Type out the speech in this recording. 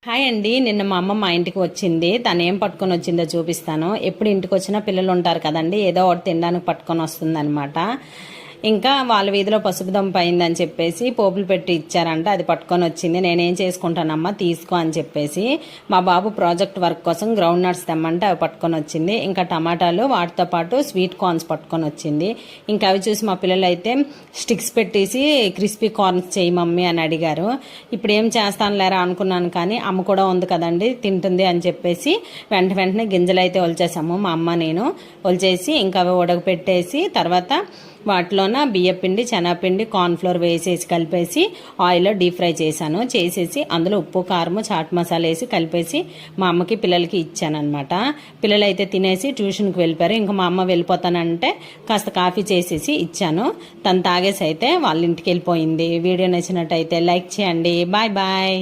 Hi అండి. నిన్న మా అమ్మ మా ఇంటికి వచ్చింది. తను ఏం పట్టుకొని వచ్చిందో చూపిస్తాను. ఎప్పుడు ఇంటికి వచ్చినా పిల్లలు ఉంటారు కదండి, ఏదో ఒకటి తినడానికి పట్టుకొని వస్తుందన్నమాట. ఇంకా వాళ్ళ వీధిలో పసుపు దంప అయిందని చెప్పేసి పోపులు పెట్టి ఇచ్చారంట, అది పట్టుకొని వచ్చింది. నేనేం చేసుకుంటానమ్మా తీసుకో అని చెప్పేసి మా బాబు ప్రాజెక్ట్ వర్క్ కోసం గ్రౌండ్ నట్స్ తెమ్మంటే అవి పట్టుకొని వచ్చింది. ఇంకా టమాటాలు, వాటితో పాటు స్వీట్ కార్న్స్ పట్టుకొని వచ్చింది. ఇంకా అవి చూసి మా పిల్లలు అయితే స్టిక్స్ పెట్టేసి క్రిస్పీ కార్న్స్ చేయి మమ్మీ అని అడిగారు. ఇప్పుడు ఏం చేస్తాను లేరా అనుకున్నాను, కానీ అమ్మ కూడా ఉంది కదండి తింటుంది అని చెప్పేసి వెంటనే గింజలు అయితే ఒలిచేసాము మా అమ్మ నేను. ఒలిచేసి ఇంకా అవి ఉడకపెట్టేసి తర్వాత వాటిలోన బియ్యపిండి, శనగపిండి, కార్న్ఫ్లోర్ వేసేసి కలిపేసి ఆయిల్లో డీప్ ఫ్రై చేశాను. చేసేసి అందులో ఉప్పు, కారము, చాట్ మసాలా వేసి కలిపేసి మా అమ్మకి పిల్లలకి ఇచ్చానమాట. పిల్లలు అయితే తినేసి ట్యూషన్కి వెళ్ళిపోయారు. ఇంకా మా అమ్మ వెళ్ళిపోతానంటే కాస్త కాఫీ చేసేసి ఇచ్చాను. తను తాగేసి అయితే వాళ్ళ ఇంటికి వెళ్ళిపోయింది. వీడియో నచ్చినట్టయితే లైక్ చేయండి. Bye bye.